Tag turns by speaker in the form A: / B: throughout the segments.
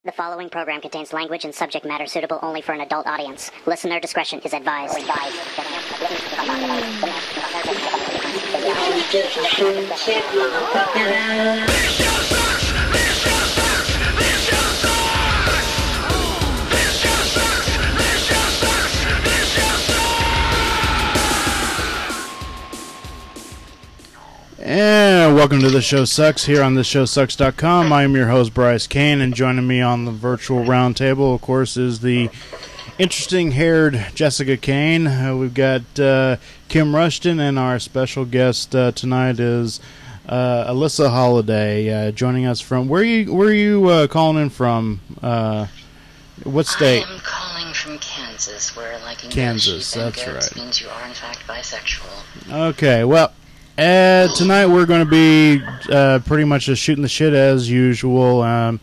A: The following program contains language and subject matter suitable only for an adult audience. Listener discretion is advised.
B: And welcome to The Show Sucks here on theshowsucks.com. I am your host, Bryce Kane, and joining me on the virtual roundtable, of course, is the interesting-haired Jessica Kane. We've got Kim Rushton, and our special guest tonight is Alissa Holiday, joining us from... Where are you calling in from? What state?
C: I am calling from Kansas, where, like in
B: Kansas, that's
C: goats
B: right.
C: means you are, in fact, bisexual.
B: Okay, well... tonight we're going to be pretty much just shooting the shit as usual, and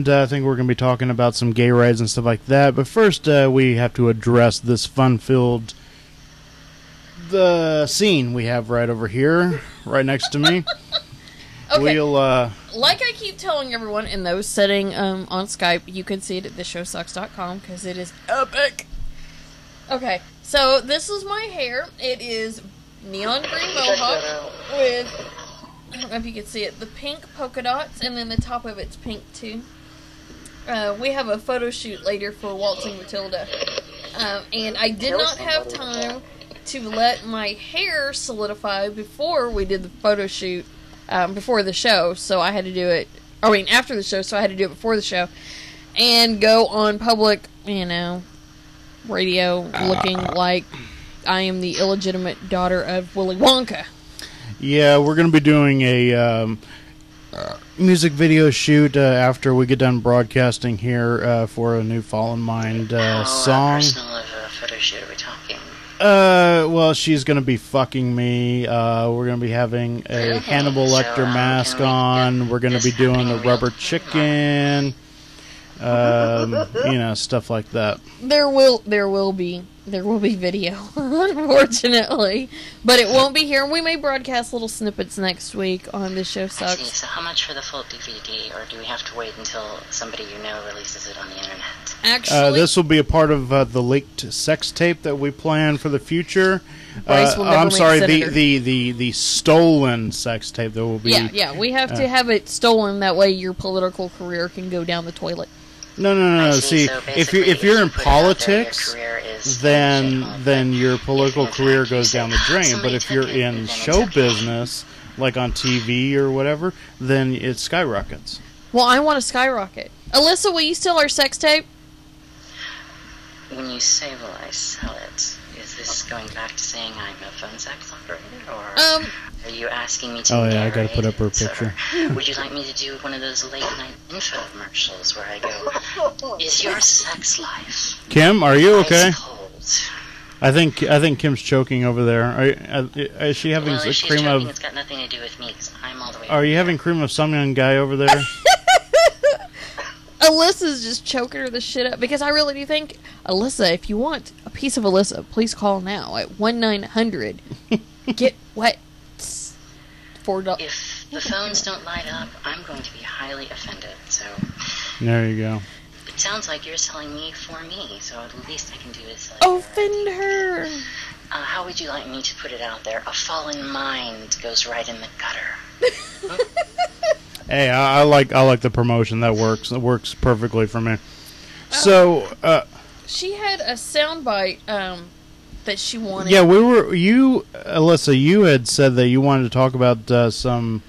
B: I think we're going to be talking about some gay rights and stuff like that. But first, we have to address this fun-filled scene we have right over here, right next to me.
D: Okay.
B: We'll,
D: like I keep telling everyone, in those sitting on Skype, you can see it at theshowsucks.com because it is epic. Okay, so this is my hair. It is neon green mohawk with, I don't know if you can see it, the pink polka dots, and then the top of it's pink too. We have a photo shoot later for Waltzing Matilda, and I did not have time to let my hair solidify before we did the photo shoot, before the show, so I had to do it, after the show, so I had to do it before the show, and go on public, radio looking like I am the illegitimate daughter of Willy Wonka.
B: yeah, we're going to be doing a music video shoot after we get done broadcasting here for a new Fallen Mind song.
C: How personal of a photo shoot are we talking?
B: Well, she's going to be fucking me. We're going to be having a Hannibal Lecter mask on. We're going to be doing the rubber chicken. Stuff like that.
D: There will be video, unfortunately, but it won't be here. We may broadcast little snippets next week on This Show
C: I see.
D: Sucks.
C: So how much for the full DVD, or do we have to wait until somebody you know releases it on the internet?
D: Actually,
B: This will be a part of the leaked sex tape that we plan for the future.
D: Bryce will never
B: I'm
D: make
B: sorry,
D: senator.
B: the stolen sex tape that will be.
D: Yeah, we have to have it stolen. That way, your political career can go down the toilet.
B: No. See,
C: So
B: if you're in
C: put it out there,
B: politics,
C: your career is
B: then your political
C: If, in
B: career
C: fact, you
B: goes
C: say,
B: down the drain. But
C: "Somebody
B: if you're
C: took it,"
B: in
C: then it's
B: show
C: okay.
B: business, like on TV or whatever, then it skyrockets.
D: Well, I want to skyrocket. Alissa, will you steal our sex tape?
C: When you say, will I sell it, is this going back to saying I'm a phone sex operator, or are you asking me to
B: Oh, yeah, I gotta
C: narrate
B: put up her
C: it?
B: picture.
C: Or would you like me to do one of those late-night infomercials where I go, is your sex life
B: Kim, are you okay?
C: ice cold?
B: I think Kim's choking over there. Is she having
C: Well, if
B: a
C: she's
B: cream
C: joking,
B: of?
C: it's got nothing to do with me, because I'm all the way
B: Are you having cream of some young guy over there?
D: Alyssa's just choking her the shit up, because I really do think, Alissa, if you want a piece of Alissa, please call now at 1-900 get wet. $4.
C: If the phones don't light up, I'm going to be highly offended, so...
B: There you go.
C: It sounds like you're selling me for me, so the least I can do is sell you.
D: Offend her.
C: How would you like me to put it out there? A fallen mind goes right in the gutter.
B: Hey, I like the promotion. That works. It works perfectly for me. So,
D: She had a soundbite that she wanted.
B: yeah, Alissa, you had said that you wanted to talk about some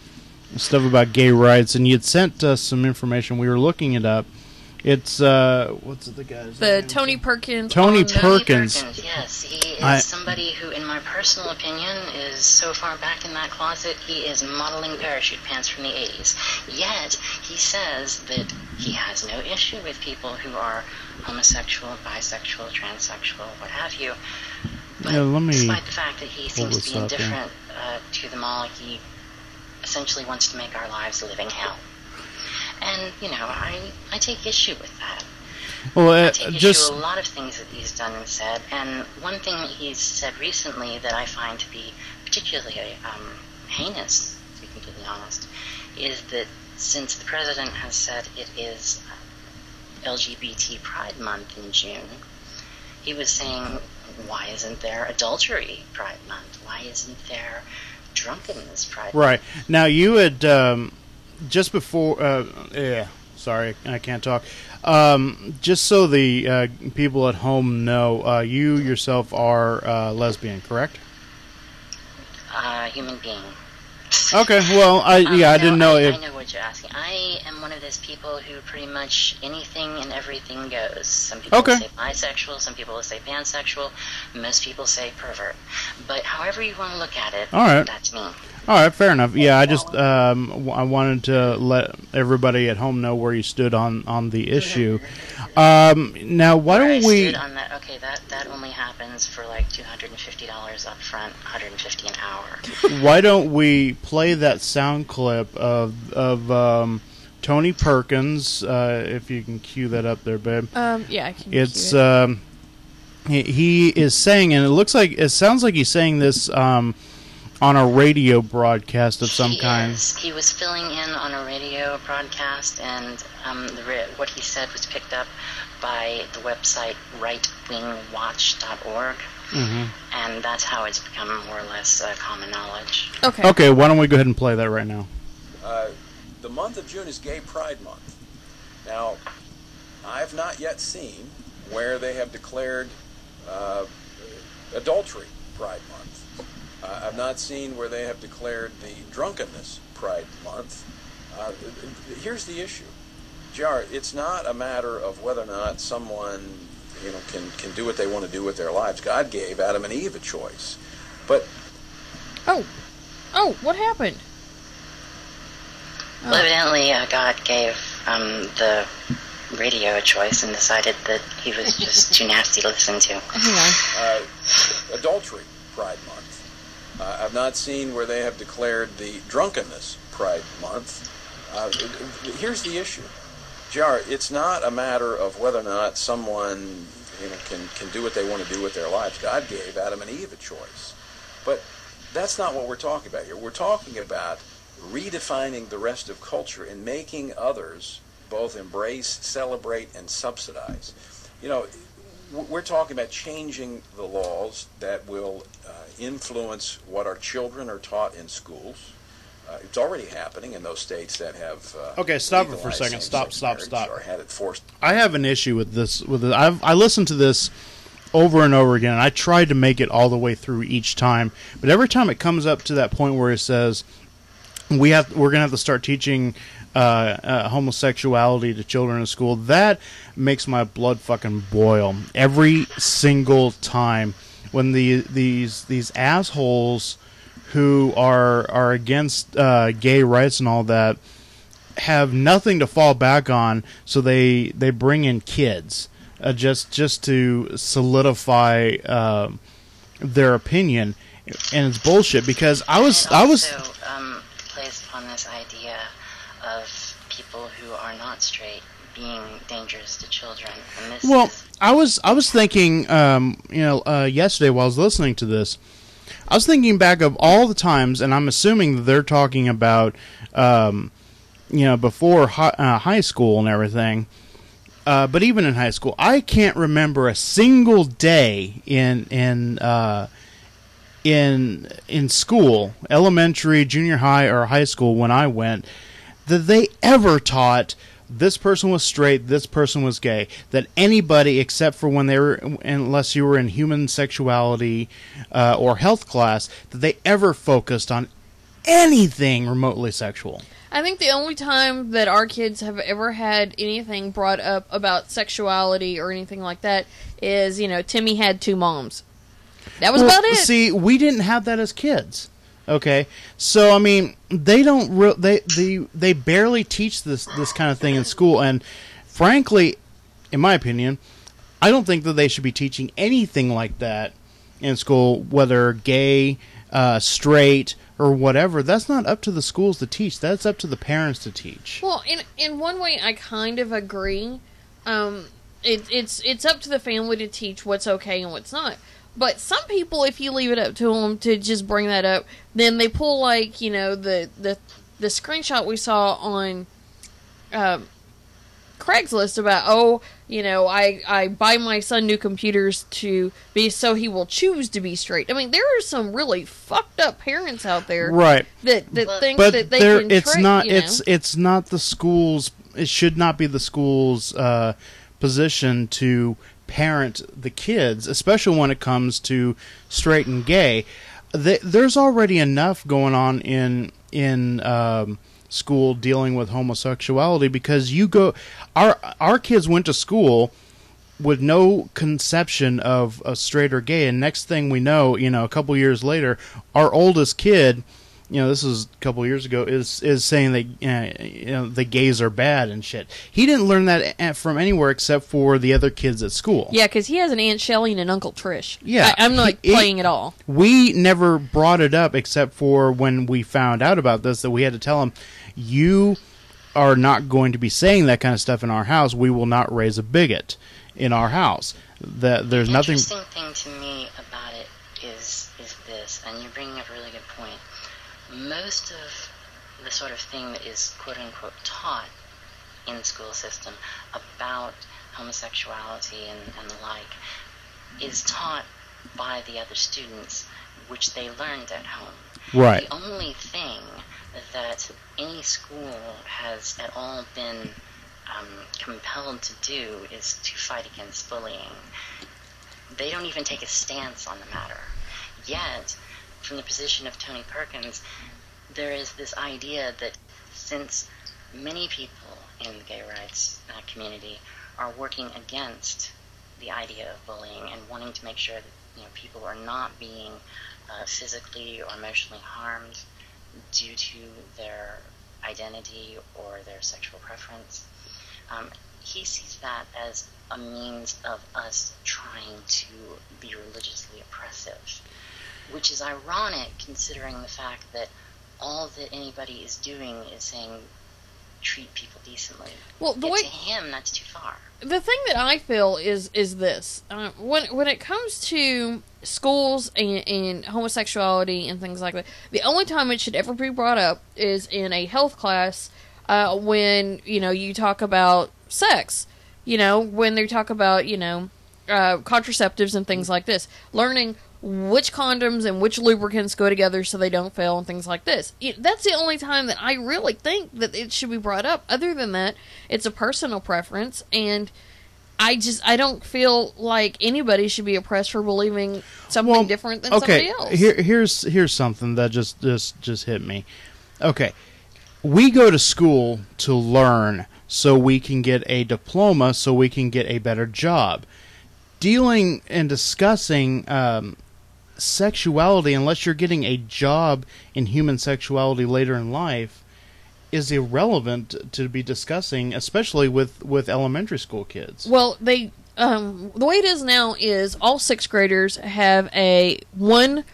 B: stuff about gay rights, and you had sent us some information. We were looking it up. It's what's the guy's
D: The
B: name?
D: Tony Perkins.
B: Tony
D: on,
B: Perkins.
C: Yes, he is somebody who, in my personal opinion, is so far back in that closet, he is modeling parachute pants from the 80s. Yet, he says that he has no issue with people who are homosexual, bisexual, transsexual, what have you. But
B: Yeah, let me
C: despite the fact that he seems to
B: this
C: be
B: up, yeah.
C: indifferent to them all, he essentially wants to make our lives a living hell. And, I take issue with that.
B: Well,
C: I take issue with a lot of things that he's done and said, and one thing that he's said recently that I find to be particularly heinous, to be completely honest, is that since the president has said it is LGBT Pride Month in June, he was saying, why isn't there adultery Pride Month? Why isn't there drunkenness Pride Month?
B: Right. Now, you had, just before, sorry, I can't talk. Just so the people at home know, you yourself are lesbian, correct?
C: Human being.
B: Okay, well, I didn't know if...
C: I know what you're asking. I am one of those people who pretty much anything and everything goes. Some people will say bisexual, some people will say pansexual, most people say pervert. But however you want to look at it, that's me.
B: All right, fair enough. Yeah, I just I wanted to let everybody at home know where you stood on the issue. Now, why don't we...
C: On that, okay, that only happens for like $250 up front, $150 an hour.
B: Why don't we play that sound clip of Tony Perkins? If you can cue that up there, babe.
D: Yeah, I can.
B: It's he is saying, and it sounds like he's saying this on a radio broadcast of some kind.
C: He was filling in on a radio broadcast, and what he said was picked up by the website rightwingwatch.org, and that's how it's become more or less common knowledge.
B: Okay, why don't we go ahead and play that right now?
E: The month of June is Gay Pride Month. Now, I've not yet seen where they have declared adultery Pride Month. I've not seen where they have declared the drunkenness Pride Month. Here's the issue. JR, it's not a matter of whether or not someone can do what they want to do with their lives. God gave Adam and Eve a choice. But...
D: Oh, what happened?
C: Well, evidently, God gave the radio a choice and decided that he was just too nasty to listen to.
D: Hang on.
E: Adultery Pride Month. I've not seen where they have declared the drunkenness Pride Month. Here's the issue. JR, it's not a matter of whether or not someone can do what they want to do with their lives. God gave Adam and Eve a choice. But that's not what we're talking about here. We're talking about redefining the rest of culture and making others both embrace, celebrate, and subsidize. We're talking about changing the laws that will influence what our children are taught in schools. It's already happening in those states that have.
B: Okay, stop it for a second. Stop.
E: Or had it forced.
B: I have an issue with this. I listened to this over and over again, and I tried to make it all the way through each time. But every time it comes up to that point where it says we're going to have to start teaching homosexuality to children in school, that makes my blood fucking boil every single time when these assholes who are against gay rights and all that have nothing to fall back on, so they bring in kids just to solidify their opinion, and it's bullshit. Because I was
C: plays upon this idea of people who are not straight being dangerous to children. And this
B: I was thinking, yesterday while I was listening to this, I was thinking back of all the times, and I'm assuming that they're talking about, before high school and everything. But even in high school, I can't remember a single day in school, elementary, junior high, or high school when I went, that they ever taught this person was straight, this person was gay. That anybody, except for when they were, unless you were in human sexuality or health class, that they ever focused on anything remotely sexual.
D: I think the only time that our kids have ever had anything brought up about sexuality or anything like that is, Timmy had two moms. That was about it.
B: See, we didn't have that as kids. Okay, so I mean, they don't they barely teach this kind of thing in school, and frankly, in my opinion, I don't think that they should be teaching anything like that in school, whether gay, straight, or whatever. That's not up to the schools to teach. That's up to the parents to teach.
D: Well, in one way, I kind of agree. It's up to the family to teach what's okay and what's not. But some people, if you leave it up to them to just bring that up, then they pull the screenshot we saw on Craigslist about, I buy my son new computers to be so he will choose to be straight. I mean, there are some really fucked up parents out there,
B: right?
D: That think
B: but
D: that they
B: there,
D: can.
B: It's not. It's not the school's. It should not be the school's position to parent the kids, especially when it comes to straight and gay. There's already enough going on in school dealing with homosexuality, because our kids went to school with no conception of a straight or gay, and next thing we know, a couple years later, our oldest kid, this was a couple years ago, is saying that the gays are bad and shit. He didn't learn that from anywhere except for the other kids at school.
D: Yeah, because he has an Aunt Shelley and an Uncle Trish.
B: Yeah,
D: I'm not playing at all.
B: We never brought it up except for when we found out about this, that we had to tell him, you are not going to be saying that kind of stuff in our house. We will not raise a bigot in our house. That there's nothing.
C: The interesting thing to me about it is this, and you're bringing up a really good point. Most of the sort of thing that is quote-unquote taught in the school system about homosexuality and the like is taught by the other students, which they learned at home.
B: Right.
C: The only thing that any school has at all been compelled to do is to fight against bullying. They don't even take a stance on the matter. Yet, from the position of Tony Perkins, there is this idea that since many people in the gay rights community are working against the idea of bullying and wanting to make sure that people are not being physically or emotionally harmed due to their identity or their sexual preference, he sees that as a means of us trying to be religiously oppressive, which is ironic considering the fact that all that anybody is doing is saying treat people decently. Well, to him, that's too far.
D: The thing that I feel is this: when it comes to schools and homosexuality and things like that, the only time it should ever be brought up is in a health class when you talk about sex. When they talk about contraceptives and things like this, learning which condoms and which lubricants go together so they don't fail and things like this. That's the only time that I really think that it should be brought up. Other than that, it's a personal preference, and I don't feel like anybody should be oppressed for believing something different than somebody else.
B: Here's something that just hit me. Okay, we go to school to learn so we can get a diploma, so we can get a better job. Dealing and discussing sexuality, unless you're getting a job in human sexuality later in life, is irrelevant to be discussing, especially with elementary school kids.
D: Well, the way it is now is all 6th graders have one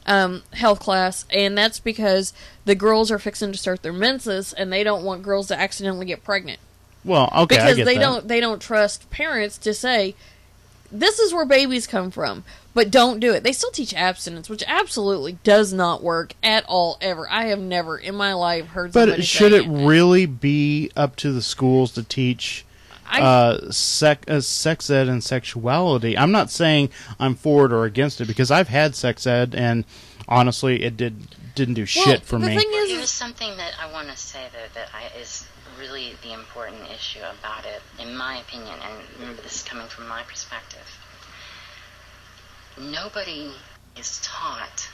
D: health class, and that's because the girls are fixing to start their menses, and they don't want girls to accidentally get pregnant.
B: Well, okay,
D: because
B: I get
D: they don't trust parents to say, this is where babies come from, but don't do it. They still teach abstinence, which absolutely does not work at all, ever. I have never in my life heard somebody say
B: But should it really be up to the schools to teach sex ed and sexuality? I'm not saying I'm for it or against it, because I've had sex ed, and honestly, it didn't do shit for me.
C: Here's something that I want to say, though, that is really the important issue about it, in my opinion, and remember, this is coming from my perspective. Nobody is taught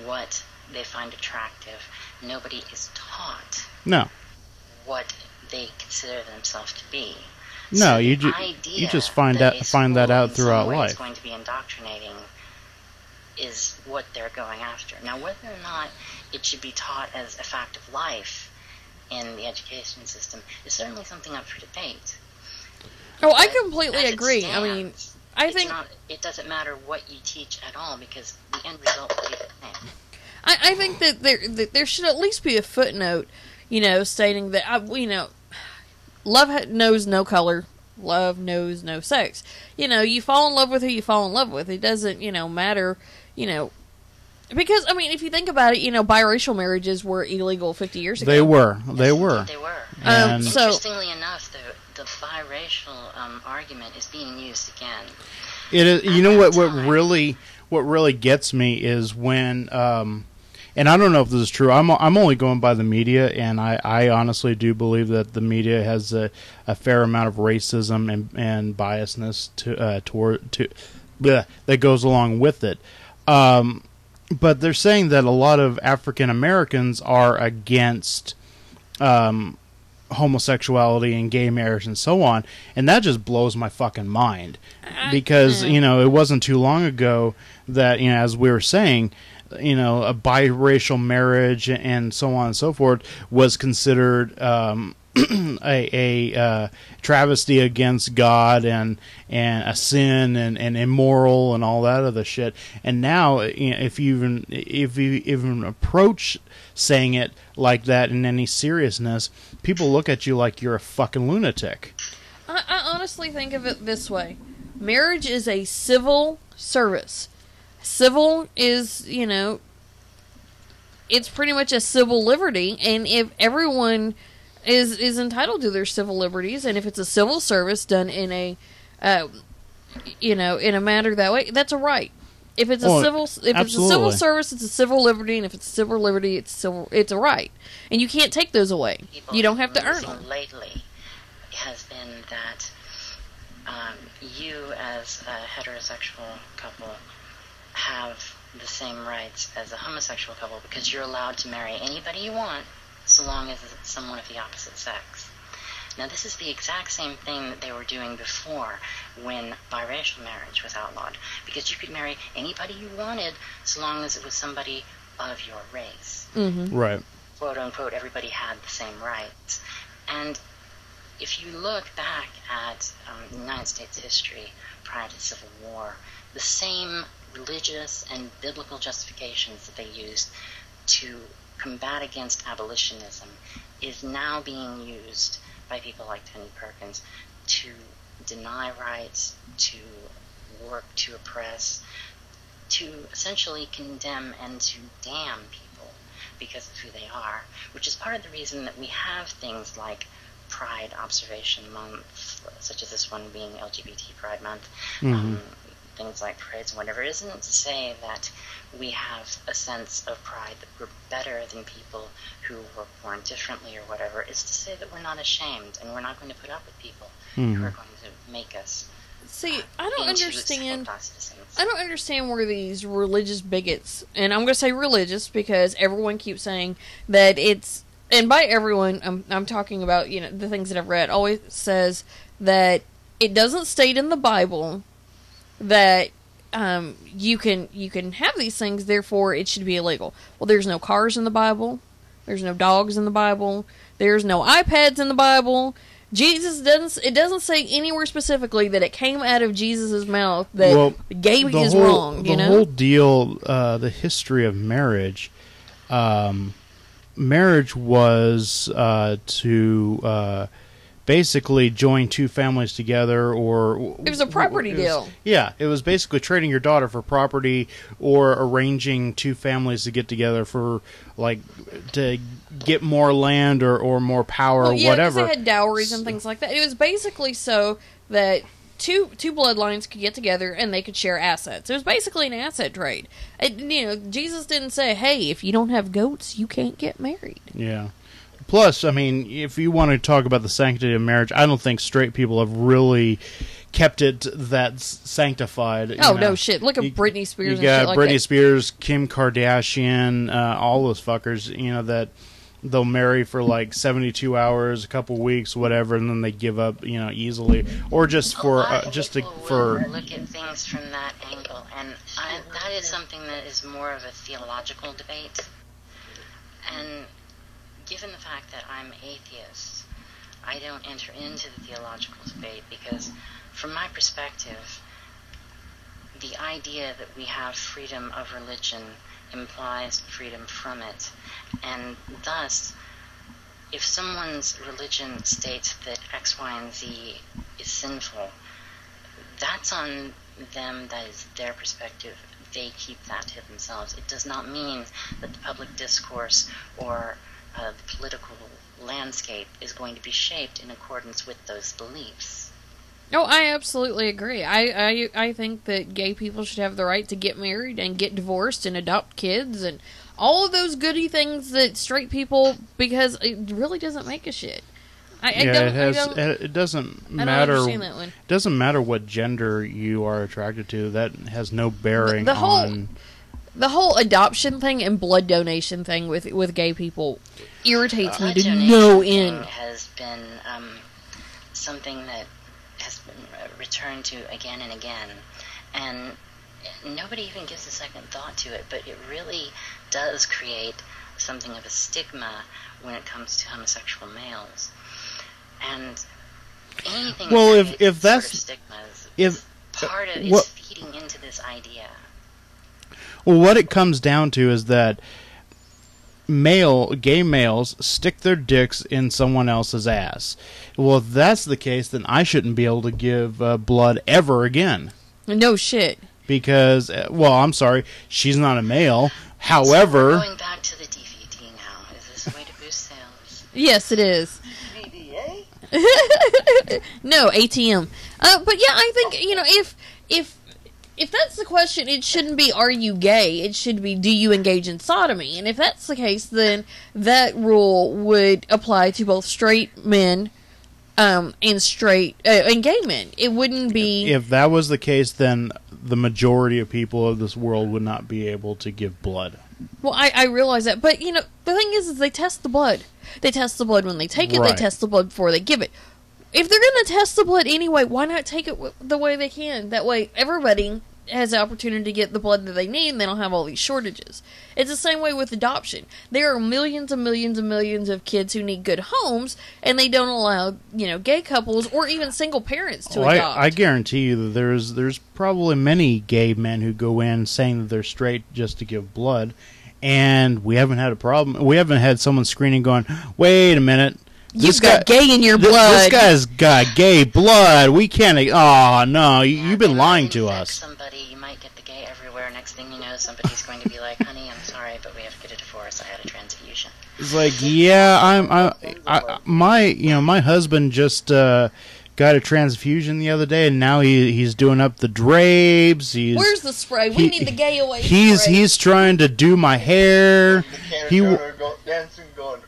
C: what they find attractive. Nobody is taught what they consider themselves to be.
B: No,
C: so
B: you just find that out throughout life.
C: Is going to be indoctrinating is what they're going after. Now, whether or not it should be taught as a fact of life in the education system is certainly something up for debate.
D: Oh, I completely agree. I mean, I think
C: it doesn't matter what you teach at all, because the end result will be the same.
D: I think that there should at least be a footnote, stating that love knows no color, love knows no sex. You fall in love with who you fall in love with. It doesn't matter Because, I mean, if you think about it, biracial marriages were illegal 50 years ago.
B: They were.
C: They were.
B: And
C: Interestingly enough, the biracial argument is being used again.
B: it is. You know what really gets me is when, and I don't know if this is true. I'm only going by the media, and I honestly do believe that the media has a fair amount of racism and biasness that goes along with it. But they're saying that a lot of African Americans are against homosexuality and gay marriage and so on, and that just blows my fucking mind. Because, it wasn't too long ago that, as we were saying, a biracial marriage and so on and so forth was considered a travesty against God and a sin and immoral and all that other shit. And now, if you even approach saying it like that in any seriousness, people look at you like you're a fucking lunatic.
D: I honestly think of it this way: marriage is a civil service. Civil is, it's pretty much a civil liberty, and if everyone is entitled to their civil liberties, and if it's a civil service done in a, in a manner that way, that's a right. If it's it's a civil service, it's a civil liberty, and if it's a civil liberty, it's a right, and you can't take those away. You don't have to earn them.
C: Lately, has been that you, as a heterosexual couple, have the same rights as a homosexual couple because you're allowed to marry anybody you want so long as it's someone of the opposite sex. Now, this is the exact same thing that they were doing before when biracial marriage was outlawed, because you could marry anybody you wanted so long as it was somebody of your race.
D: Mm-hmm.
B: Right.
C: Quote unquote, everybody had the same rights. And if you look back at the United States history prior to the Civil War, the same religious and biblical justifications that they used to combat against abolitionism is now being used by people like Tony Perkins to deny rights, to work to oppress, to essentially condemn and to damn people because of who they are, which is part of the reason that we have things like Pride Observation Month, such as this one being LGBT Pride Month, things like parades and whatever. It isn't to say that we have a sense of pride that we're better than people who were born differently or whatever. It's to say that we're not ashamed and we're not going to put up with people who are going to make us.
D: See, I don't understand where these religious bigots, and I'm going to say religious because everyone keeps saying that it's, and by everyone, I'm talking about, the things that I've read, always says that it doesn't state in the Bible that you can have these things, therefore it should be illegal. Well, there's no cars in the Bible. There's no dogs in the Bible. There's no iPads in the Bible. Jesus doesn't say anywhere specifically that it came out of Jesus' mouth that gay is wrong.
B: The whole deal, the history of marriage. Marriage was to basically join two families together, or
D: it was a property deal.
B: Yeah, it was basically trading your daughter for property, or arranging two families to get together for to get more land or more power, or whatever.
D: They had dowries and things like that. It was basically so that two bloodlines could get together and they could share assets. It was basically an asset trade. Jesus didn't say, "Hey, if you don't have goats, you can't get married."
B: Yeah. Plus, I mean, if you want to talk about the sanctity of marriage, I don't think straight people have really kept it that sanctified.
D: No shit. Look at Britney Spears.
B: You got
D: and shit
B: Britney
D: like
B: Spears, Kim Kardashian, all those fuckers. that they'll marry for 72 hours, a couple weeks, whatever, and then they give up, easily, or just for
C: look at things from that angle, and that is something that is more of a theological debate, and. Given the fact that I'm atheist, I don't enter into the theological debate because, from my perspective, the idea that we have freedom of religion implies freedom from it. And thus, if someone's religion states that X, Y, and Z is sinful, that's on them, that is their perspective. they keep that to themselves. It does not mean that the public discourse or the political landscape is going to be shaped in accordance with those beliefs.
D: Oh, I absolutely agree. I think that gay people should have the right to get married and get divorced and adopt kids and all of those goody things that straight people, because it really doesn't make a shit.
B: It doesn't matter.
D: I don't understand that one.
B: It doesn't matter what gender you are attracted to. That has no bearing on
D: the whole adoption thing and blood donation thing with gay people irritates me
C: Blood
D: to no end.
C: Has been something that has been returned to again and again, and nobody even gives a second thought to it. But it really does create something of a stigma when it comes to homosexual males. And anything
B: if that's
C: sort of stigmas, part of is feeding into this idea.
B: Well, what it comes down to is that gay males stick their dicks in someone else's ass. Well, if that's the case, then I shouldn't be able to give blood ever again.
D: No shit.
B: Because, I'm sorry, she's not a male. However,
C: so we're going back to the DVD now. Is this a way to boost sales?
D: Yes, it is.
C: PDA?
D: No, ATM. But yeah, I think, if that's the question, it shouldn't be, are you gay? It should be, do you engage in sodomy? And if that's the case, then that rule would apply to both straight men and gay men. It wouldn't be...
B: If that was the case, then the majority of people of this world would not be able to give blood.
D: Well, I realize that. But, the thing is they test the blood. They test the blood when they take it. Right. They test the blood before they give it. If they're going to test the blood anyway, why not take it the way they can? That way, everybody has the opportunity to get the blood that they need, and they don't have all these shortages. It's the same way with adoption. There are millions and millions and millions of kids who need good homes, and they don't allow, gay couples or even single parents to adopt.
B: I guarantee you that there's probably many gay men who go in saying that they're straight just to give blood, and we haven't had a problem. We haven't had someone screening going, wait a minute.
D: You've got gay in your blood.
B: This guy's got gay blood. We can't... Oh, no. You've been lying to us.
C: Somebody, you might get the gay everywhere. Next thing you know, somebody's going to be like, honey, I'm sorry, but we have to get a divorce. I had a transfusion.
B: It's like, yeah, my husband just got a transfusion the other day, and now he's doing up the drapes.
D: Where's the spray? We need the gay away
B: spray. He's trying to do my hair.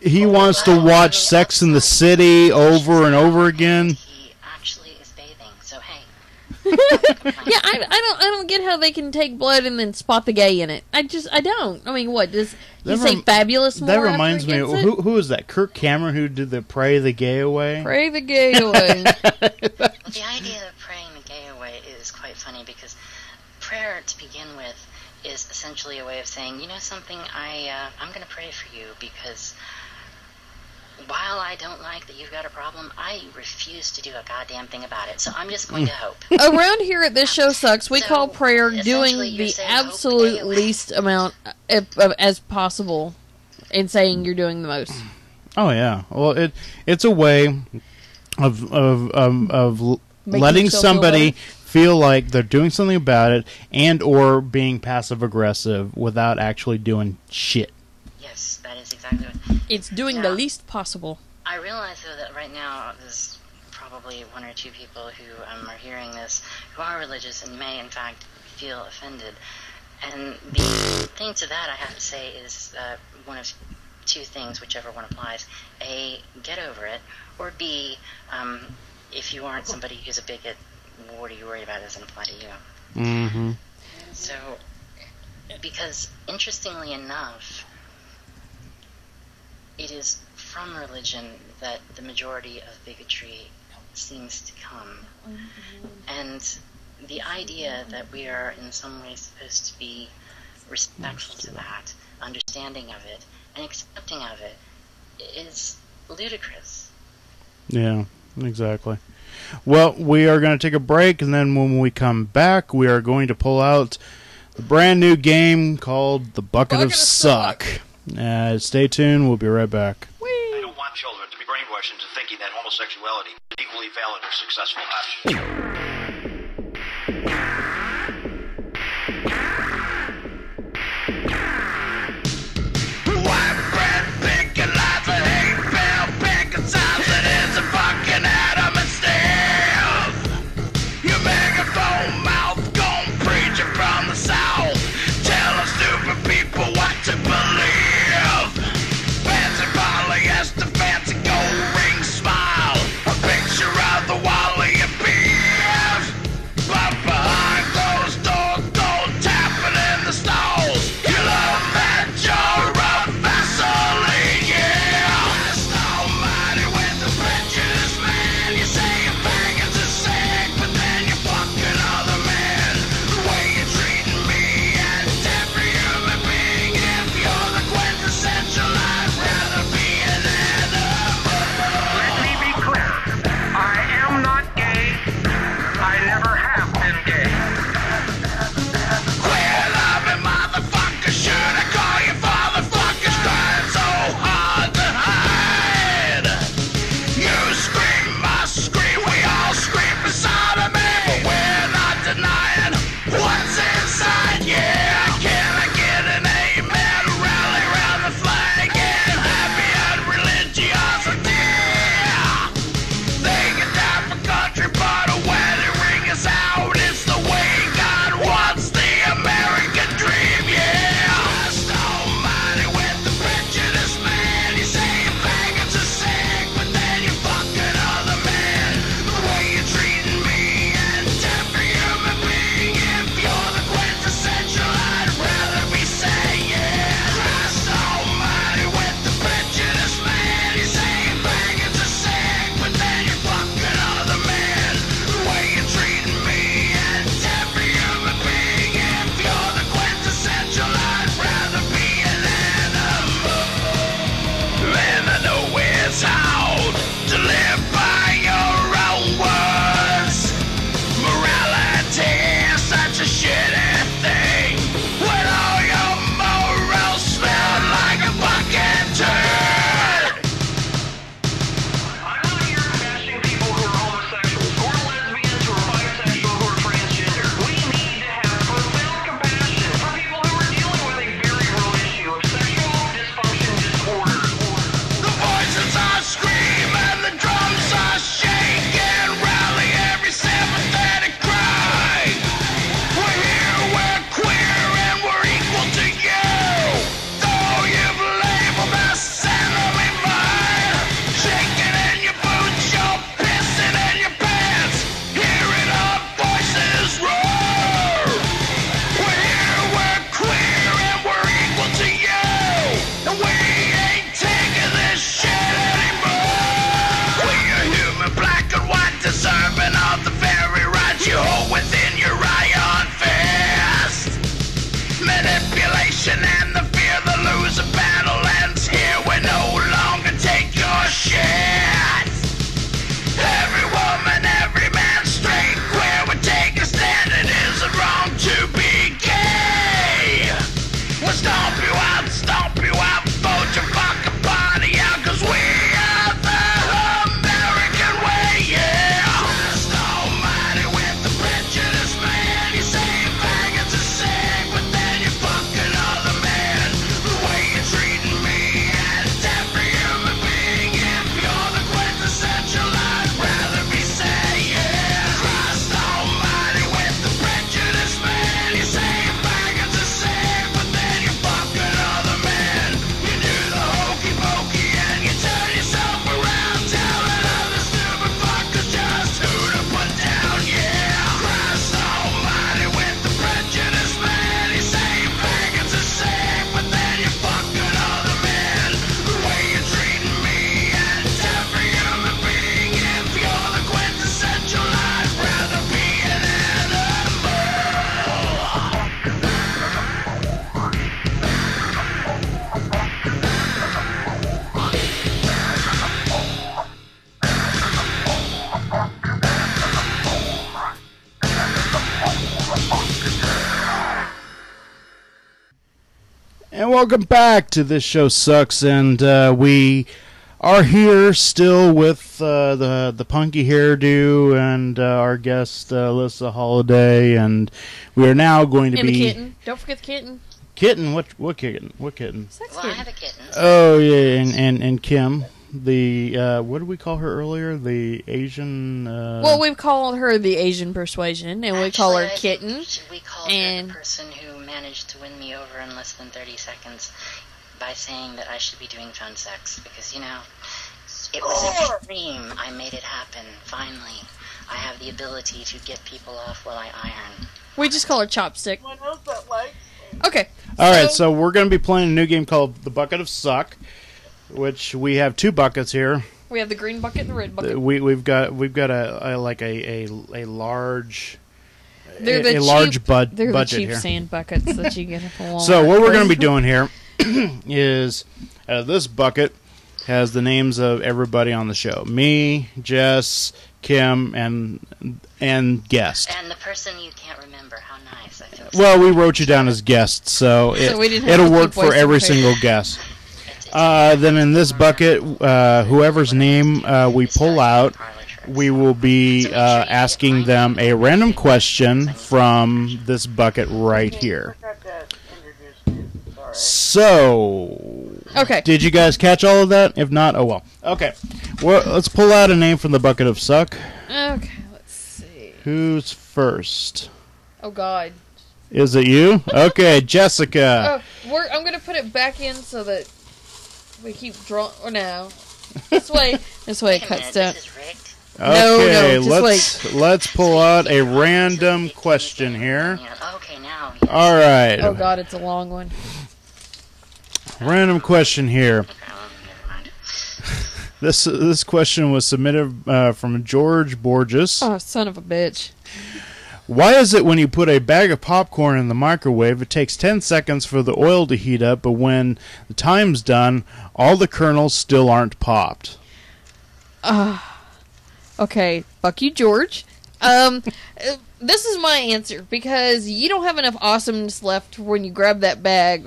B: He wants to watch Sex in the City over and over again.
C: He actually is bathing, so hey.
D: Yeah, I don't get how they can take blood and then spot the gay in it. I don't. I mean, what does he say? Fabulous.
B: That reminds me. Who is that? Kirk Cameron, who did the "Pray the Gay Away"?
D: Pray the gay away.
C: Well, the idea of praying the gay away is quite funny because prayer, to begin with, is essentially a way of saying, something, I'm going to pray for you because while I don't like that you've got a problem, I refuse to do a goddamn thing about it. So I'm just going to hope.
D: Around here at This Show Sucks, we call prayer doing the absolute least amount as possible and saying you're doing the most.
B: Oh yeah. Well, it's a way of letting somebody feel like they're doing something about it and or being passive aggressive without actually doing shit.
C: Yes, that is exactly what...
D: It's doing the least possible.
C: I realize, though, that right now there's probably one or two people who are hearing this who are religious and may, in fact, feel offended. And the thing to that, I have to say, is one of two things, whichever one applies. A, get over it. Or B, if you aren't somebody who's a bigot, what are you worried about? It doesn't apply to you.
B: Mm-hmm.
C: So, because interestingly enough, it is from religion that the majority of bigotry seems to come. Mm-hmm. And the idea that we are in some way supposed to be respectful to that, understanding of it, and accepting of it is ludicrous.
B: Yeah, exactly. Well, we are going to take a break, and then when we come back, we are going to pull out the brand new game called The Bucket of Suck. Stay tuned. We'll be right back.
F: I don't want children to be brainwashed into thinking that homosexuality is an equally valid or successful option.
B: And welcome back to This Show Sucks, and we are here still with the punky hairdo and our guest Alissa Holiday, and we are now going to
D: and
B: be...
D: the kitten. Don't forget the kitten.
B: Kitten? What kitten? What kitten?
D: Sex
C: Well, I
D: kitten.
C: have a kitten.
B: Oh, yeah, and Kim. The, what did we call her earlier? The Asian...
D: Well, we've called her the Asian Persuasion, and we call her
C: Actually, I
D: Kitten.
C: think we called her the person who managed to win me over in less than 30 seconds by saying that I should be doing phone sex. Because, you know, it was a dream. I made it happen. Finally, I have the ability to get people off while I iron.
D: We just call her Chopstick.
G: What else that like?
D: Okay.
B: All right, so we're going to be playing a new game called The Bucket of Suck, which we have two buckets here.
D: We have the green bucket and the red bucket.
B: We've got a large
D: They're the
B: a large
D: cheap,
B: budget
D: They're the cheap
B: here.
D: sand buckets that you get at the Walmart.
B: So what we're going to be doing here is this bucket has the names of everybody on the show: me, Jess, Kim, and guest.
C: And the person you can't remember. How nice. I feel
B: Well, we wrote you down as guest, so
D: we didn't have
B: it'll
D: to
B: work
D: keep
B: for
D: wasting
B: every
D: paper.
B: single guest. Then in this bucket, whoever's name we pull out, we will be asking them a random question from this bucket right here.
G: Forgot to introduce you. Sorry.
B: So,
D: Okay.
B: did you guys catch all of that? If not, oh well. Okay, well, let's pull out a name from the bucket of suck.
D: Okay, let's see.
B: Who's first?
D: Oh, God.
B: Is it you? Okay, Jessica.
D: Oh, I'm going to put it back in so that we keep drawing. Or no. This way it cuts down.
C: This is rigged.
B: Okay,
D: no, just
B: let's pull out a random question here.
C: Yeah, okay, now. Yes.
B: All right,
D: Oh, God, it's a long one.
B: random question here.
C: Okay, well, never mind.
B: This question was submitted from George Borges.
D: Oh, son of a bitch.
B: Why is it when you put a bag of popcorn in the microwave, it takes 10 seconds for the oil to heat up, but when the time's done, all the kernels still aren't popped?
D: Okay, fuck you, George. This is my answer, because you don't have enough awesomeness left when you grab that bag.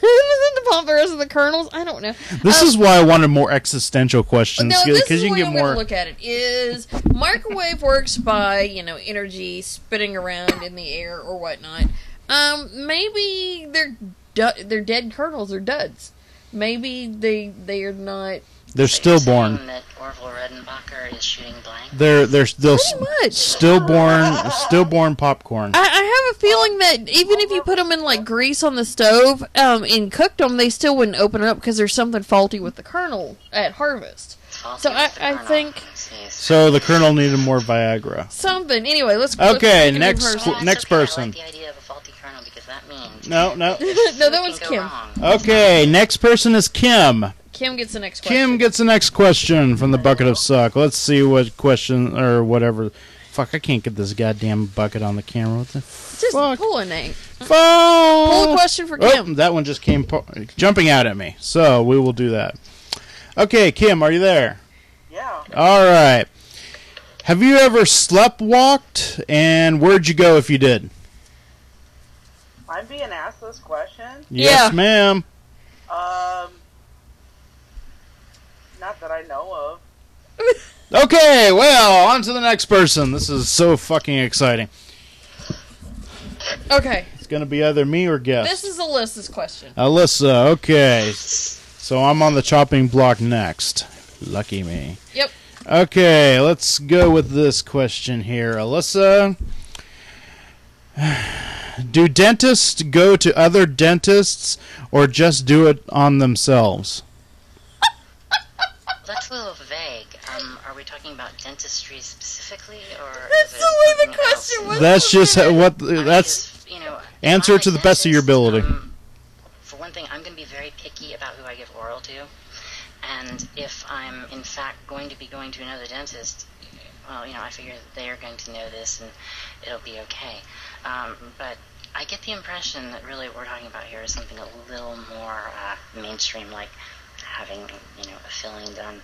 D: To pop the rest of the kernels? I don't know.
B: This is why I wanted more existential questions,
D: No, this
B: because
D: is
B: you
D: the
B: can
D: way I'm
B: get
D: going
B: more.
D: to look at it. Is microwave works by, energy spinning around in the air or whatnot. Maybe they're dead kernels or duds. Maybe they are not.
B: They're stillborn.
C: Saying that Orville Redenbacher is shooting blank.
B: They're still
D: Pretty much.
B: stillborn popcorn.
D: I have a feeling that even if you put them in like grease on the stove and cooked them, they still wouldn't open up because there's something faulty with the kernel at harvest.
C: Faulty
D: So
C: with the
D: I
C: kernel.
D: think
C: Jeez.
B: So the kernel needed more Viagra.
D: something. Anyway, let's.
B: Okay,
D: let's
B: next-
D: person.
C: Well,
B: next
C: it's okay.
B: person.
C: I like the idea of a faulty kernel because that means
B: No.
D: No, that was
C: can go
D: Kim.
C: wrong.
B: Okay, next person is Kim.
D: Kim gets the next question.
B: Kim gets the next question from the bucket of suck. Let's see what question or whatever. Fuck, I can't get this goddamn bucket on the camera. What the
D: Just
B: fuck?
D: pull a name.
B: Fuck.
D: Pull a question for Kim.
B: Oh, that one just came jumping out at me. So we will do that. Okay, Kim, are you there?
G: Yeah.
B: All right. Have you ever sleptwalked, and where'd you go if you did?
G: I'm being asked this question.
B: Yes,
D: Yeah.
B: ma'am.
G: Not that I know of.
B: Okay, well, on to the next person. This is so fucking exciting.
D: Okay,
B: It's going to be either me or guest.
D: this is Alyssa's question.
B: Alyssa, okay. So I'm on the chopping block next. Lucky me.
D: Yep.
B: Okay, let's go with this question here. Alyssa, do dentists go to other dentists or just do it on themselves?
C: That's a little vague. Are we talking about dentistry specifically, or
D: That's
C: is
D: the
C: it
D: way the
C: something
D: question
C: else?
D: was.
B: That's just what
C: I mean,
B: that's
C: if, you know, if
B: answer
C: I'm a
B: to the best of your
C: dentist,
B: ability.
C: For one thing, I'm going to be very picky about who I give oral to, and if I'm in fact going to be going to another dentist, well, I figure that they are going to know this and it'll be okay. But I get the impression that really what we're talking about here is something a little more mainstream, like having, a filling done.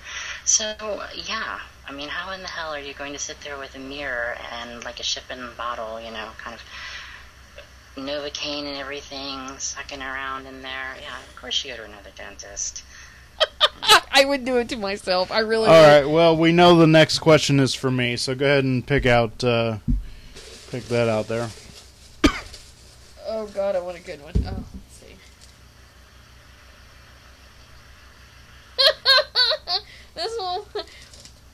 C: So, yeah, I mean, how in the hell are you going to sit there with a mirror and like a shipping bottle, kind of Novocaine and everything, sucking around in there. Yeah, of course you go to another dentist.
D: I would do it to myself. I really
B: All
D: would.
B: right. Well, we know the next question is for me, so go ahead and pick that out there.
D: Oh, God, I want a good one. Oh, let's see. This one...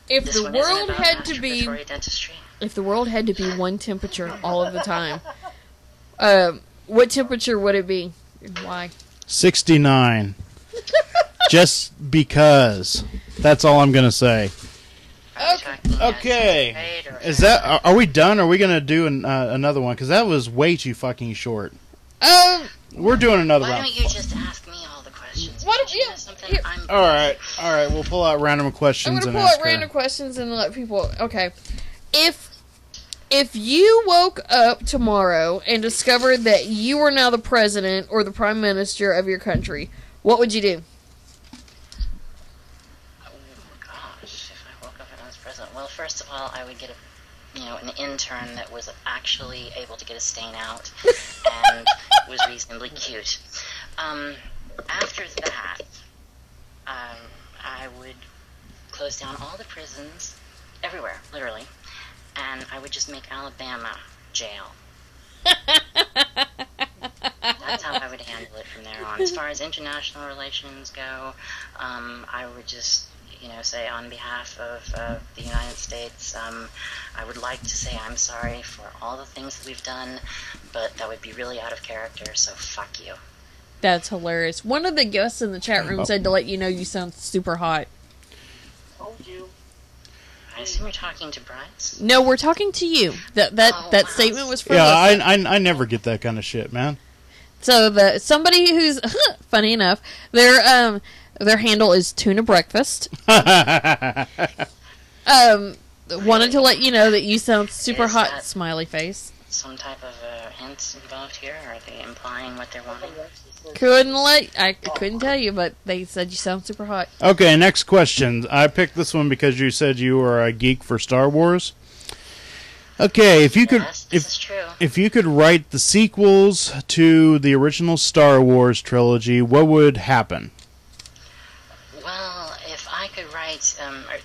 D: If
C: This
D: the
C: one isn't
D: world
C: about
D: had to be...
C: masturbatory dentistry.
D: If the world had to be one temperature all of the time, what temperature would it be? And why?
B: 69. Just because. That's all I'm gonna say.
C: Are we talking,
B: Okay.
C: centigrade or
B: Is that? Are we done? Are we gonna do another one? Because that was way too fucking short. We're doing another
C: Why
B: round.
C: don't you just ask me all the questions?
D: Why don't
C: Because
D: you-
C: know something?
D: here-
C: I'm
B: All right. We'll pull out random questions
D: I'm gonna
B: and
D: pull
B: ask
D: out
B: her.
D: random questions and let people. Okay, if you woke up tomorrow and discovered that you were now the president or the prime minister of your country, what would you do?
C: Oh gosh, if I woke up and I was president, well, first of all, I would get an intern that was actually able to get a stain out and was reasonably cute. After that, I would close down all the prisons everywhere, literally, and I would just make Alabama jail. That's how I would handle it from there on. As far as international relations go, I would just, say on behalf of the United States, I would like to say I'm sorry for all the things that we've done, but that would be really out of character, so fuck you.
D: That's hilarious. One of the guests in the chat room said to let you know you sound super hot.
G: Told you.
C: I assume you're talking to Bryce?
D: No, we're talking to you. That
C: wow.
D: statement was for
B: Yeah,
D: Alyssa.
B: I never get that kind of shit, man.
D: So somebody who's funny enough, their handle is Tuna Breakfast. Wanted to let you know that you sound super
C: Is
D: hot.
C: that-
D: Smiley face.
C: Some type of hints involved here? Are they implying what they're wanting?
D: I couldn't tell you, but they said you sound super hot.
B: Okay, next question. I picked this one because you said you were a geek for Star Wars. Okay, if you
C: Yes, this is true.
B: if you could write the sequels to the original Star Wars trilogy, what would happen?
C: Well, if I could write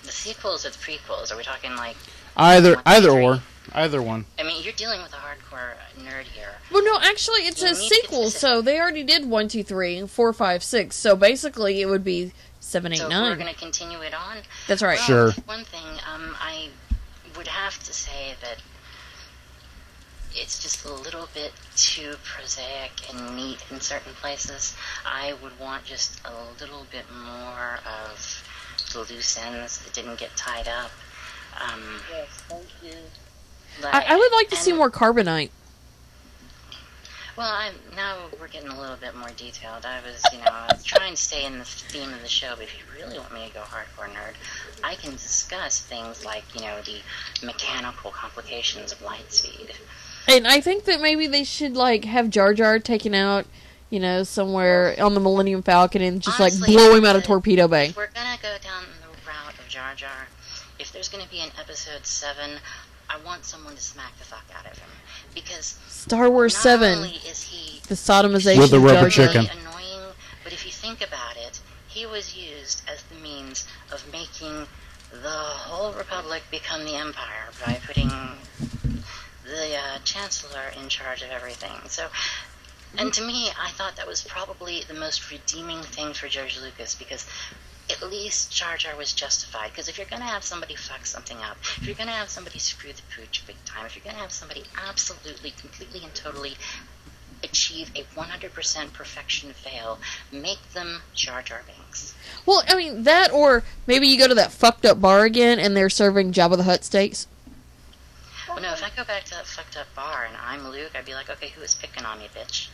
C: the sequels or the prequels, are we talking like...
B: Either
C: 1, 2, 3?
B: or either one.
C: I mean, you're dealing with a hardcore nerd here.
D: Well, no, actually, it
C: You
D: says
C: need to get
D: sequels,
C: specific.
D: so they already did 1, 2, 3, 4, 5, 6. So basically, it would be 7, 8,
C: So
D: 9.
C: we're going to continue it on?
D: That's right.
C: Well,
B: Sure.
C: One thing, I would have to say that it's just a little bit too prosaic and neat in certain places. I would want just a little bit more of the loose ends that didn't get tied up.
G: Yes, thank you.
D: I would like to see
C: and-
D: more Carbonite.
C: Well, now we're getting a little bit more detailed. I was trying to stay in the theme of the show, but if you really want me to go hardcore nerd, I can discuss things like, the mechanical complications of light speed.
D: And I think that maybe they should, have Jar Jar taken out, somewhere on the Millennium Falcon and just,
C: Honestly,
D: blow him out of Torpedo Bay.
C: If we're gonna go down the route of Jar Jar, if there's gonna be an episode 7, I want someone to smack the fuck out of him. Because
D: Star Wars
C: not
D: 7,
C: only is he
D: the sodomization
B: With the
D: of
B: rubber
D: Jar Jar.
B: chicken.
C: really annoying, but if you think about it, he was used as the means of making the whole Republic become the Empire by putting the Chancellor in charge of everything. So, and to me, I thought that was probably the most redeeming thing for George Lucas, because at least Jar Jar was justified. Because if you're going to have somebody fuck something up, if you're going to have somebody screw the pooch big time, if you're going to have somebody absolutely, completely, and totally achieve a 100% perfection fail, make them Jar Jar Binks.
D: Well, I mean, that or maybe you go to that fucked up bar again and they're serving Jabba the Hutt steaks.
C: Well, no, if I go back to that fucked up bar and I'm Luke, I'd be like, okay, who is picking on me, bitch?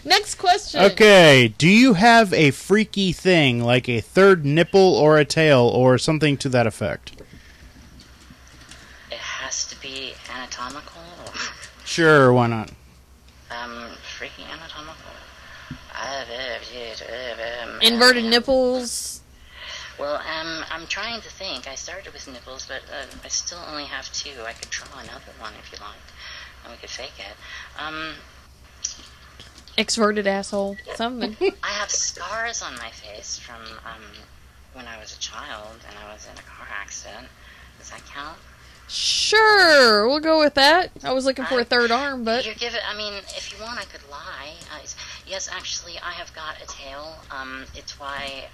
D: Next question.
B: Okay, do you have a freaky thing, like a third nipple or a tail or something to that effect?
C: It has to be anatomical.
B: Sure, why not?
C: Freaking anatomical.
D: Inverted nipples.
C: Well, I'm trying to think. I started with nipples, but I still only have 2. I could draw another one if you like. and we could fake it.
D: Exverted asshole. Something.
C: I have scars on my face from when I was a child and I was in a car accident. Does that count?
D: Sure, we'll go with that. I was looking for a third arm, but...
C: You give it, I mean, if you want, I could lie. Yes, actually, I have got a tail. It's why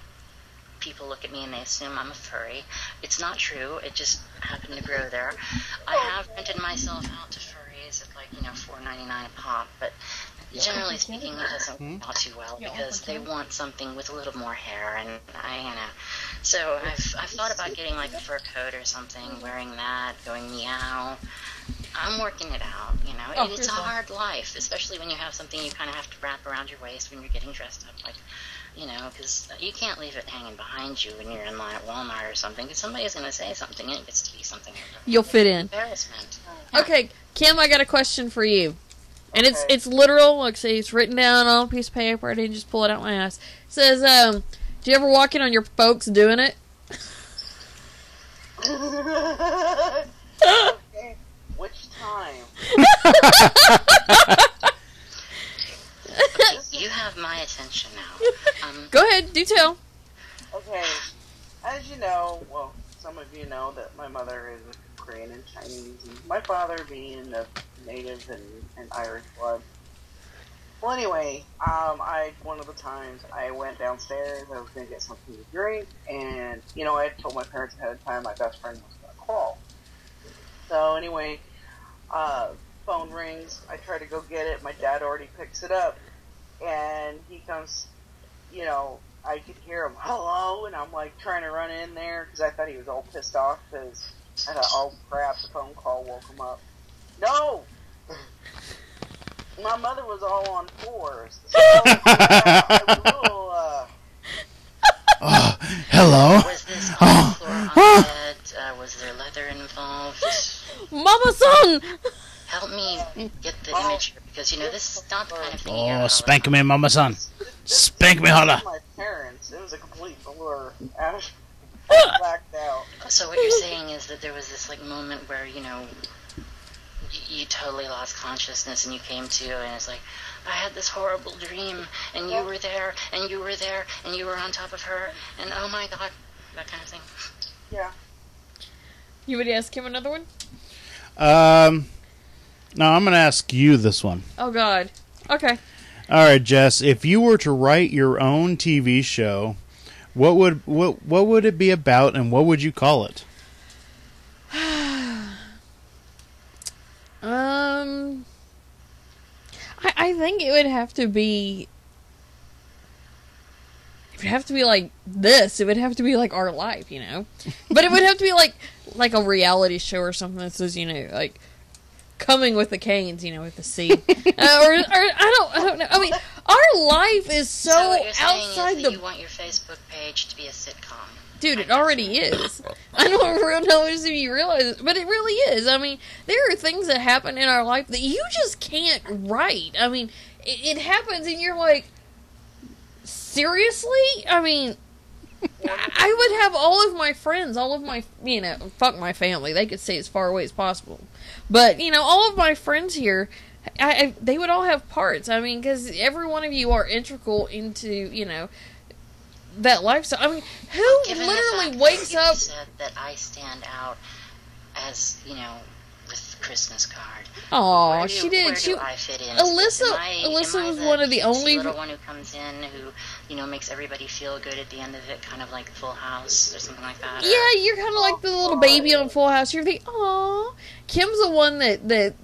C: people look at me and they assume I'm a furry. It's not true. It just happened to grow there. I have rented myself out to furries at, like, $4.99 a pop, but generally speaking, it doesn't work out too well because they want something with a little more hair, and so I've thought about getting like a fur coat or something, wearing that, going meow. I'm working it out, It's a hard life, especially when you have something you kind of have to wrap around your waist when you're getting dressed up, like, because you can't leave it hanging behind you when you're in line at Walmart or something, because somebody's going to say something, and it gets to be something.
D: You'll fit in.
C: Embarrassment.
D: Okay, Kim, I got a question for you. And it's literal. Like, say, it's written down on a piece of paper. I didn't just pull it out my ass. It says, do you ever walk in on your folks doing it?
G: Okay. Which time?
C: Okay, you have my attention now.
D: Go ahead, do tell.
G: Okay. As you know, well, some of you know that my mother is Korean and Chinese, and my father being of native and Irish blood. Well, anyway, one of the times I went downstairs, I was going to get something to drink, and, I had told my parents ahead of time my best friend was going to call. So, anyway, phone rings, I try to go get it, my dad already picks it up, and he comes, I could hear him, hello, and I'm, like, trying to run in there, because I thought he was all pissed off, because I thought, oh, crap, the phone call woke him up. No! My mother was all on fours, so I was a little,
B: Oh, hello.
C: Was this on the floor on the bed? Was there leather involved?
D: Mama son!
C: Help me get the image here, because, this is not the kind of thing you hear
B: Oh,
C: about
B: spank me, mama son.
G: This
B: Spank me, holla.
G: my parents, it was a complete blur. I blacked out.
C: So what you're saying is that there was this, like, moment where, you totally lost consciousness and you came to, and it's like, I had this horrible dream, and you were there, and you were there, and you were on top of her, and oh my god, that kind of thing.
G: Yeah.
D: You would ask him another one?
B: No, I'm going to ask you this one.
D: Oh, God. Okay.
B: All right, Jess. If you were to write your own TV show, what would it be about, and what would you call it?
D: I think it would have to be... It would have to be like this. It would have to be like our life, But it would have to be like a reality show or something that says, like... Coming with the Canes, with the C. or I don't know. I mean, our life is so
C: what you're saying
D: outside
C: is that you want your Facebook page to be a sitcom.
D: Dude, it already is. I don't know if you realize it, but it really is. I mean, there are things that happen in our life that you just can't write. I mean, it happens and you're like, seriously? I mean, I would have all of my friends, all of my, fuck my family. They could stay as far away as possible. But, all of my friends here, they would all have parts. I mean, because every one of you are integral into, that lifestyle. I mean, who
C: Given
D: literally
C: the fact
D: wakes
C: that you
D: up...
C: said that I stand out as, with the Christmas card.
D: Oh,
C: Where
D: she
C: do
D: did.
C: I fit in?
D: Alyssa was one of the only
C: little one who comes in who, makes everybody feel good at the end of it, kind of like Full House or something like that.
D: Yeah, you're kind of like the little baby on Full House. You're the aw. Kim's the one that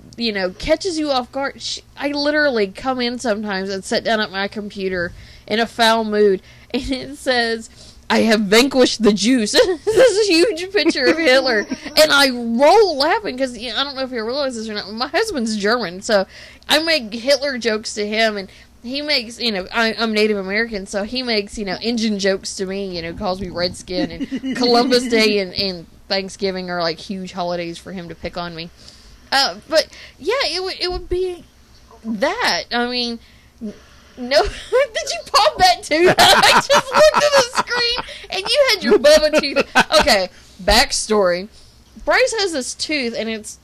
D: catches you off guard. I literally come in sometimes and sit down at my computer in a foul mood, and it says, I have vanquished the Jews. This huge picture of Hitler. And I roll laughing because, I don't know if you realize this or not, my husband's German, so I make Hitler jokes to him, and he makes, I'm Native American, so he makes, Indian jokes to me, calls me Redskin, and Columbus Day and Thanksgiving are like huge holidays for him to pick on me. But, yeah, it would be that. I mean... No, did you pop that tooth? I just looked at the screen and you had your Bubba tooth. Okay, backstory. Bryce has this tooth and it's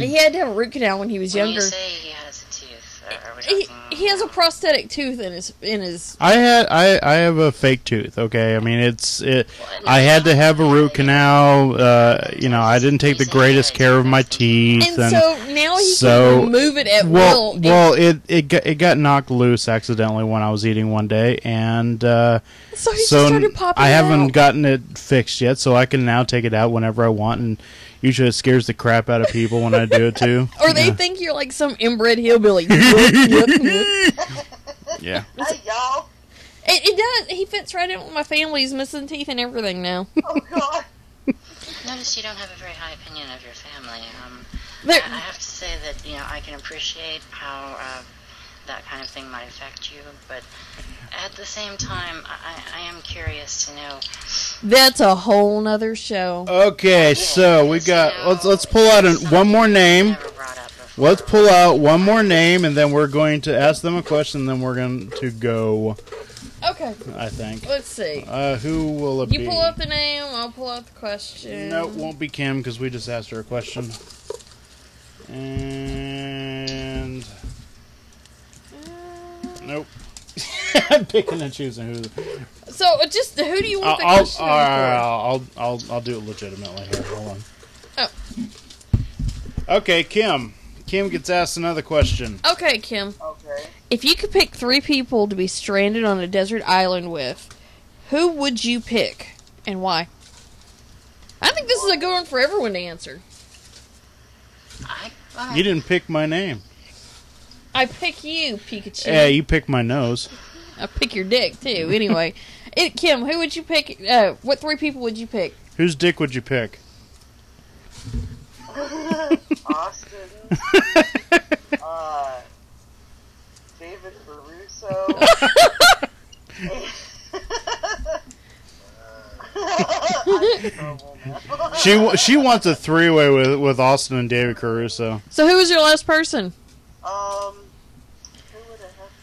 D: He had to have a root canal when he was
C: When
D: younger.
C: you say he has a tooth, are we
D: He,
C: talking...
D: he has a prosthetic tooth in his.
B: I have a fake tooth. Okay, I mean I had to have a root canal. I didn't take the greatest care of my teeth,
D: And so now he
B: so-
D: can remove it at
B: well,
D: will.
B: well, it got knocked loose accidentally when I was eating one day, and
D: so he just
B: so
D: started popping
B: I haven't
D: out.
B: gotten it fixed yet, so I can now take it out whenever I want, and usually it scares the crap out of people when I do it too.
D: Or they think you're like some inbred hillbilly. Yep.
B: Yeah.
G: Hey, y'all.
D: It does. He fits right in with my family. He's missing teeth and everything now.
G: Oh, God.
C: Notice you don't have a very high opinion of your family.
D: There-
C: I have to say that, I can appreciate how that kind of thing might affect you, but at the same time, I am curious to know.
D: That's a whole nother show.
B: Okay, so we got let's pull out one more name.
C: Never brought up before.
B: Let's pull out one more name, and then we're going to ask them a question. And then we're going to go.
D: Okay,
B: I think.
D: let's see.
B: Who will it be?
D: You pull out the name, I'll pull out the question.
B: No, it won't be Kim because we just asked her a question. And nope. I'm picking and choosing who.
D: So, just who do you want the question for?
B: I'll do it legitimately here. Hold on.
D: Oh.
B: Okay, Kim. Kim gets asked another question.
D: Okay, Kim.
G: Okay.
D: If you could pick 3 people to be stranded on a desert island with, who would you pick and why? I think this is a good one for everyone to answer.
B: You didn't pick my name.
D: I pick you, Pikachu.
B: Yeah, you picked my nose.
D: I pick your dick, too. Anyway. Kim, who would you pick? What 3 people would you pick?
B: Whose dick would you pick?
G: Austin. David Caruso. I'm in trouble now.
B: She wants a 3-way with Austin and David Caruso.
D: So who was your last person?
G: Who would I have to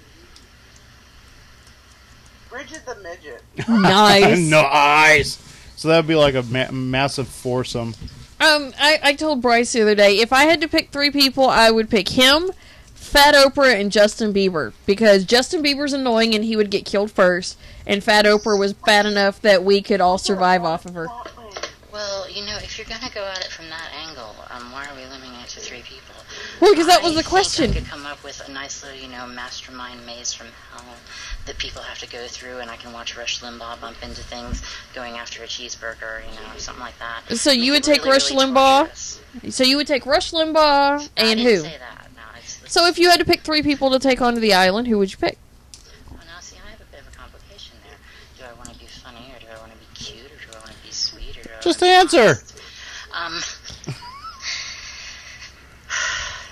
G: be? Bridget the Midget.
D: Nice.
B: Nice. So that would be like a massive foursome.
D: I told Bryce the other day, if I had to pick 3 people, I would pick him, Fat Oprah, and Justin Bieber. Because Justin Bieber's annoying and he would get killed first. And Fat Oprah was fat enough that we could all survive off of her.
C: Well, if you're going to go at it from that angle, why are we limiting it to 3 people?
D: Well, because that was the
C: I
D: question.
C: could come up with a nice little, mastermind maze from hell that people have to go through, and I can watch Rush Limbaugh bump into things going after a cheeseburger, something like that.
D: So you would
C: Really,
D: take Rush
C: really
D: Limbaugh?
C: torturous.
D: So you would take Rush Limbaugh
C: I
D: and
C: didn't
D: who?
C: say that. No, it's
D: So if you had to pick 3 people to take onto the island, who would you pick?
C: Well, now, see, I have a bit of a complication there. Do I want to be funny, or do I want to be cute, or do I want to be sweet, or do I
B: Just
C: wanna be
B: answer.
C: honest?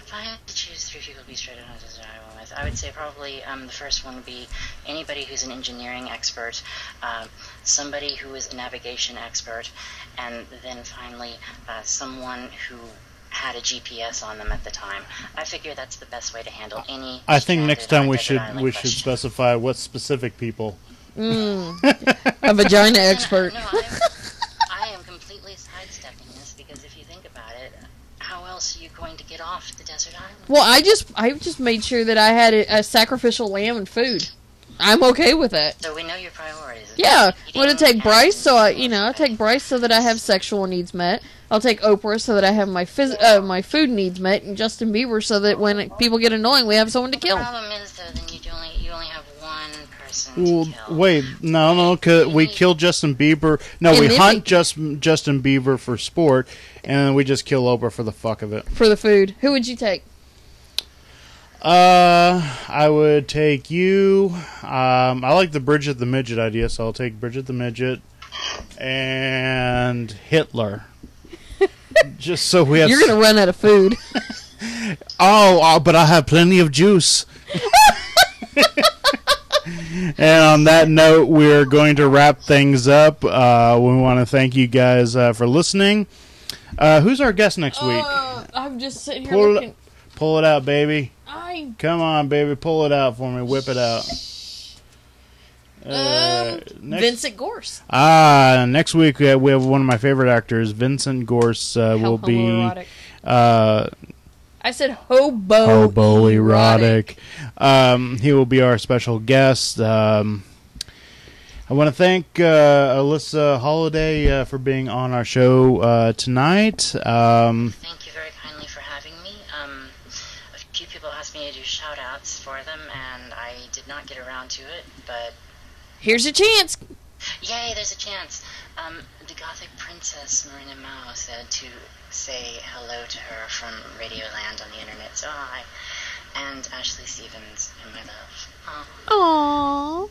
C: If I had to choose 3 people to be straight on a desert island with, I would say probably the first one would be anybody who's an engineering expert, somebody who is a navigation expert, and then finally someone who had a GPS on them at the time. I figure that's the best way to handle any.
B: I think next time we
C: stranded
B: should
C: on a desert island
B: specify what specific people.
D: A vagina expert.
C: No, I am completely sidestepping this because if you think about it, how else are you going to get off the desert island?
D: Well, I just made sure that I had a sacrificial lamb and food. I'm okay with that.
C: So we know your priorities.
D: Yeah, I'm gonna
C: Eating,
D: take Bryce, so
C: cabins,
D: I'll take Bryce so that I have sexual needs met. I'll take Oprah so that I have my my food needs met, and Justin Bieber so that when people get annoying, we have someone to
C: The
D: kill.
C: problem is though, then you only have one person
B: Well,
C: to kill.
B: wait, no, cause we killed Justin Bieber. No,
D: And
B: we
D: then
B: hunt Justin Bieber for sport, and we just kill Oprah for the fuck of it.
D: For the food. Who would you take?
B: I would take you. I like the Bridget the Midget idea, so I'll take Bridget the Midget and Hitler. Just so we have.
D: You're gonna run out of food.
B: But I have plenty of juice. And on that note, we're going to wrap things up. We want to thank you guys for listening. Who's our guest next week?
D: I'm just sitting here
B: Pull
D: looking.
B: it out, baby.
D: I
B: Come on, baby. Pull it out for me. Whip it out. Next,
D: Vincent Gorse.
B: next week we have one of my favorite actors, Vincent Gorse, will be
D: homoerotic. I said hobo
B: erotic. He will be our special guest. I want to thank Alissa Holiday for being on our show tonight.
C: Thank you very kindly for having me. A few people asked me to do shout-outs for them, and I did not get around to it, but...
D: Here's a chance!
C: Yay, there's a chance! The Gothic Princess, Marina Mao, said to say hello to her from Radioland on the internet, so hi. And Ashley Stevens, whom I love.
D: Aww.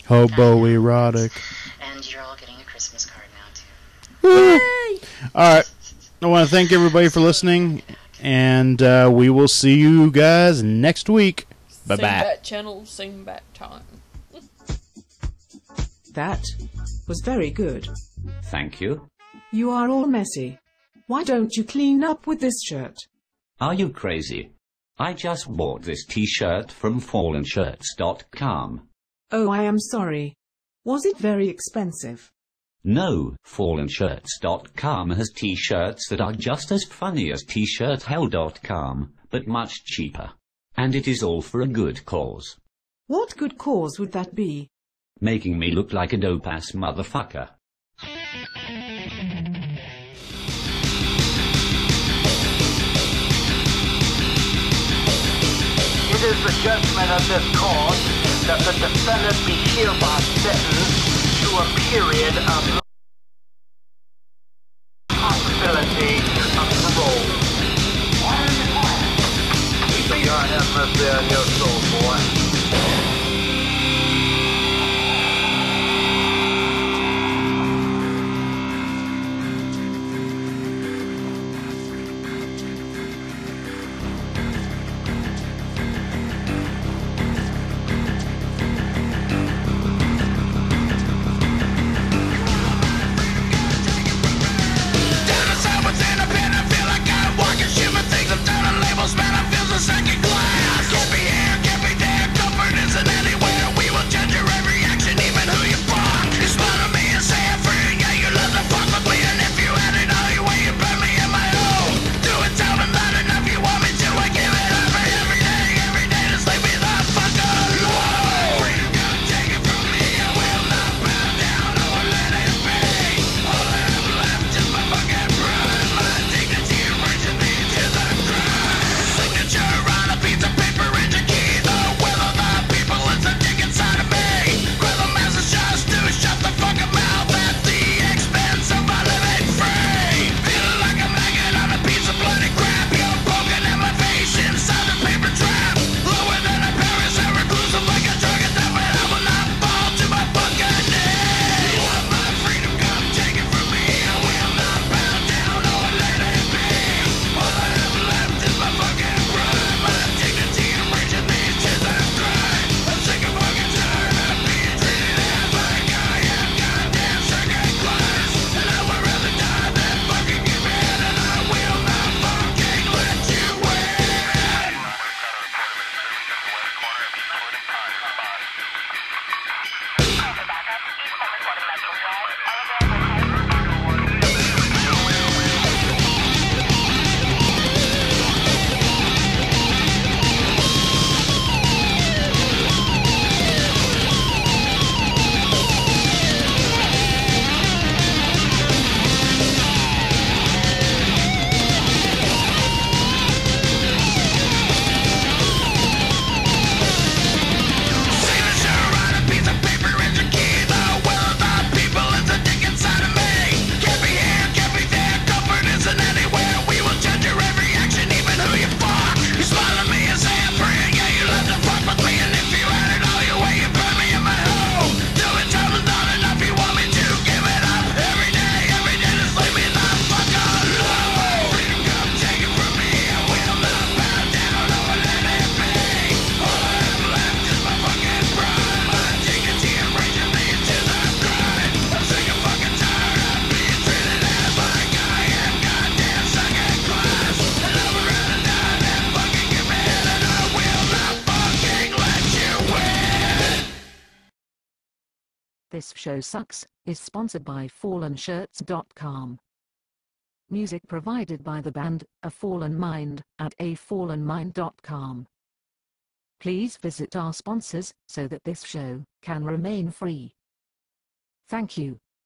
B: Hobo erotic.
C: And you're all getting a Christmas card now, too.
D: Yay!
B: Alright. I want to thank everybody for listening, and we will see you guys next week. Bye-bye.
D: Same bat channel, same bat time.
H: That was very good.
I: Thank you.
H: You are all messy. Why don't you clean up with this shirt?
I: Are you crazy? I just bought this t-shirt from fallenshirts.com.
H: Oh, I am sorry. Was it very expensive?
I: No, fallenshirts.com has t-shirts that are just as funny as t-shirthell.com, but much cheaper. And it is all for a good cause.
H: What good cause would that be?
I: Making me look like a dope-ass motherfucker.
J: It is the judgment of this court that the defendant be hereby sentenced to a period of possibility of parole. May God have mercy on your soul, boy.
K: Second class. Can't be here, can't be there. Comfort isn't anywhere. We will judge your every action, even who you fuck. You smile at me and say I'm free. Yeah, you love to fuck with me, and if you had it all your way, you burn me in my home. Do it, tell me loud enough. You want me to? I give it up every day. Just leave me the fuck alone. Freedom, come take it from me. I will not bow down or let it be. All I have left is my fucking pride, my dignity, and bringing me to the ground. Signature on a piece of paper and your key. The will of the people is the dick inside of me. Grab a master's just to shut the fucking mouth at the expense of my living free. Feeling like I'm hanging on a piece of bloody crap. You're broken in my face inside the paper trap. Lower than a Paris, reclusive like a drug addict, but I will not fall to my fucking knees. You want my freedom, come take it from me. I will not bow down or let it be. All I have left is my fucking pride, my dignity, and bringing me to the grind. I'm sick of fucking tired of being treated as like I am goddamn second class. And I would rather die than fucking give in, and I will not fucking let you win. Signature on a piece of paper is your key. The will of the people is the dick inside of me. Can't be here, can't be there. Comfort isn't anywhere. We will judge your every action, even who you fuck. You smile at me and say I'm free. Yeah, you love to fuck with me, and if you had it all your way, you burn me in my home. Do it, tell me not enough. You want me to give it up every day. Just leave me the fuck alone. Freedom, come take it from me. I will not bow down or let it be. All I have left is my fucking pride, my dignity, and bringing me to the grind. I'm sick of fucking tired of being treated as like I am goddamn second class. And I would rather die than fucking give in, and I will not fucking let you win.
L: This show sucks is sponsored by fallenshirts.com.
H: Music provided by the band A Fallen Mind at afallenmind.com. Please visit our sponsors so that this show can remain free. Thank you.